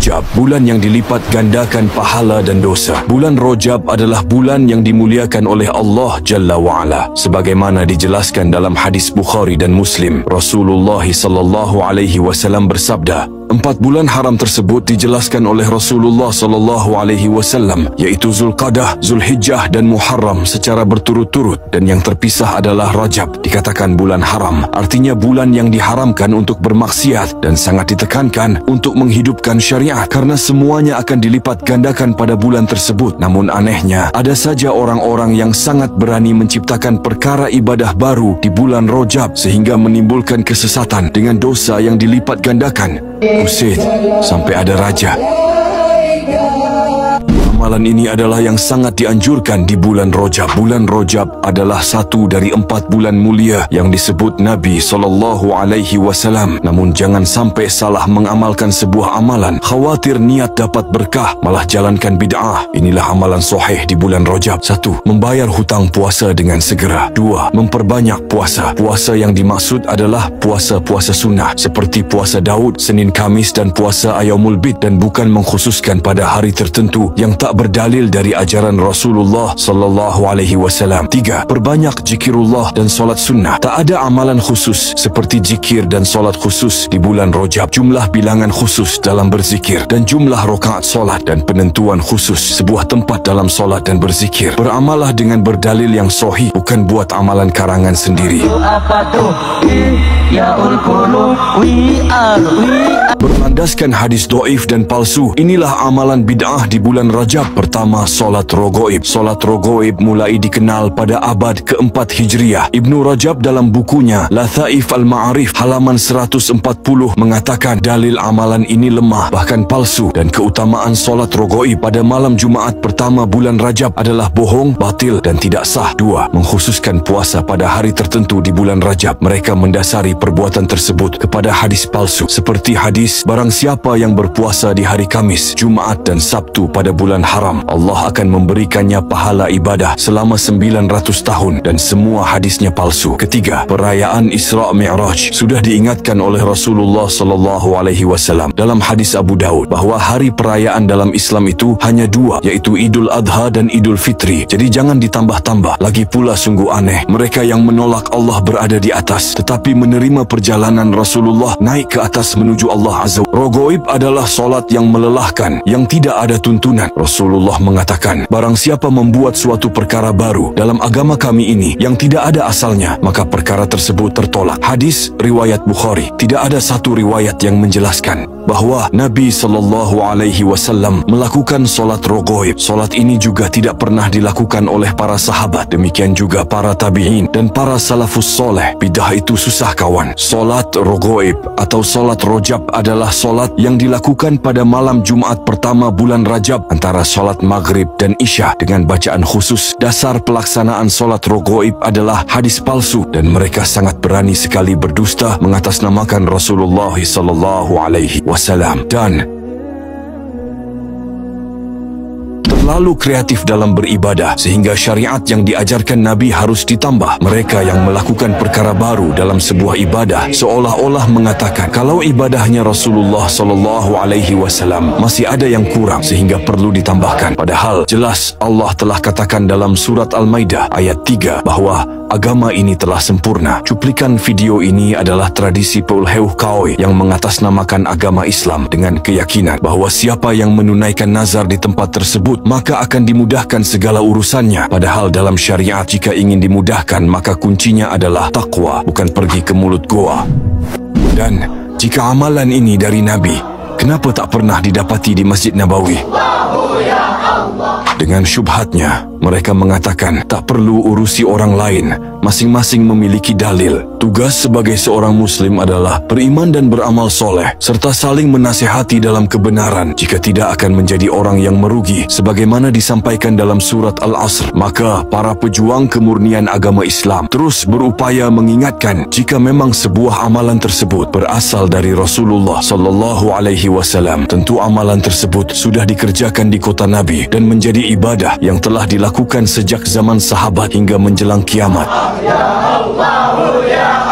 Rojab, bulan yang dilipat gandakan pahala dan dosa. Bulan Rojab adalah bulan yang dimuliakan oleh Allah Jalla wa'ala. Sebagaimana dijelaskan dalam hadis Bukhari dan Muslim, Rasulullah SAW bersabda, 4 bulan haram tersebut dijelaskan oleh Rasulullah SAW, yaitu Zulqadah, Zulhijjah dan Muharram secara berturut-turut, dan yang terpisah adalah Rajab. Dikatakan bulan haram, artinya bulan yang diharamkan untuk bermaksiat, dan sangat ditekankan untuk menghidupkan syariat karena semuanya akan dilipat gandakan pada bulan tersebut. Namun anehnya, ada saja orang-orang yang sangat berani menciptakan perkara ibadah baru di bulan Rajab sehingga menimbulkan kesesatan dengan dosa yang dilipat gandakan. Buset, sampai ada raja. Amalan ini adalah yang sangat dianjurkan di bulan Rajab. Bulan Rajab adalah satu dari 4 bulan mulia yang disebut Nabi SAW. Namun jangan sampai salah mengamalkan sebuah amalan, khawatir niat dapat berkah, malah jalankan bid'ah. Inilah amalan sahih di bulan Rajab. 1. Membayar hutang puasa dengan segera. 2. Memperbanyak puasa. Puasa yang dimaksud adalah puasa-puasa sunnah seperti puasa Daud, Senin Kamis dan puasa Ayyamul Bid, dan bukan mengkhususkan pada hari tertentu yang tak berdalil dari ajaran Rasulullah SAW. 3. Perbanyak zikirullah dan solat sunnah. Tak ada amalan khusus seperti zikir dan solat khusus di bulan Rajab. Jumlah bilangan khusus dalam berzikir dan jumlah rakaat solat dan penentuan khusus sebuah tempat dalam solat dan berzikir. Beramalah dengan berdalil yang sahih, bukan buat amalan karangan sendiri. Berlandaskan hadis doif dan palsu, inilah amalan bid'ah di bulan Rajab. Pertama, solat rogoib. Solat rogoib mulai dikenal pada abad ke-4 Hijriah. Ibnu Rajab dalam bukunya Lathaif al-Ma'arif halaman 140 mengatakan dalil amalan ini lemah, bahkan palsu, dan keutamaan solat rogoib pada malam Jumaat pertama bulan Rajab adalah bohong, batil, dan tidak sah. 2. Mengkhususkan puasa pada hari tertentu di bulan Rajab. Mereka mendasari perbuatan tersebut kepada hadis palsu, seperti hadis, barang siapa yang berpuasa di hari Kamis, Jumaat, dan Sabtu pada bulan haram, Allah akan memberikannya pahala ibadah selama 900 tahun, dan semua hadisnya palsu. Ketiga, perayaan Isra Mi'raj. Sudah diingatkan oleh Rasulullah SAW dalam hadis Abu Daud bahwa hari perayaan dalam Islam itu hanya 2, yaitu Idul Adha dan Idul Fitri. Jadi jangan ditambah-tambah. Lagi pula sungguh aneh mereka yang menolak Allah berada di atas tetapi menerima perjalanan Rasulullah naik ke atas menuju Allah Azza. Rogoib adalah solat yang melelahkan, yang tidak ada tuntunan. Rasulullah mengatakan, barang siapa membuat suatu perkara baru dalam agama kami ini yang tidak ada asalnya, maka perkara tersebut tertolak. Hadis riwayat Bukhari. Tidak ada satu riwayat yang menjelaskan bahwa Nabi SAW melakukan solat rogoib. Solat ini juga tidak pernah dilakukan oleh para sahabat, demikian juga para tabi'in dan para salafus soleh. Bidah itu susah kawan. Solat rogoib atau solat rojab adalah solat yang dilakukan pada malam Jumat pertama bulan Rajab antara solat maghrib dan isya dengan bacaan khusus. Dasar pelaksanaan solat rogoib adalah hadis palsu, dan mereka sangat berani sekali berdusta mengatasnamakan Rasulullah SAW dan terlalu kreatif dalam beribadah sehingga syariat yang diajarkan Nabi harus ditambah. Mereka yang melakukan perkara baru dalam sebuah ibadah seolah-olah mengatakan kalau ibadahnya Rasulullah SAW masih ada yang kurang sehingga perlu ditambahkan. Padahal jelas Allah telah katakan dalam surat Al-Maidah ayat 3 bahwa agama ini telah sempurna. Cuplikan video ini adalah tradisi Peulheuh Kaoi yang mengatasnamakan agama Islam dengan keyakinan bahwa siapa yang menunaikan nazar di tempat tersebut maka akan dimudahkan segala urusannya. Padahal dalam syariat jika ingin dimudahkan maka kuncinya adalah takwa, bukan pergi ke mulut goa. Dan jika amalan ini dari Nabi, kenapa tak pernah didapati di Masjid Nabawi? Dengan syubhatnya, mereka mengatakan tak perlu urusi orang lain, masing-masing memiliki dalil. Tugas sebagai seorang muslim adalah beriman dan beramal soleh, serta saling menasihati dalam kebenaran. Jika tidak akan menjadi orang yang merugi, sebagaimana disampaikan dalam surat Al-Asr. Maka para pejuang kemurnian agama Islam terus berupaya mengingatkan jika memang sebuah amalan tersebut berasal dari Rasulullah SAW, tentu amalan tersebut sudah dikerjakan di kota Nabi dan menjadi ibadah yang telah dilakukan sejak zaman sahabat hingga menjelang kiamat. Ya Allah, ya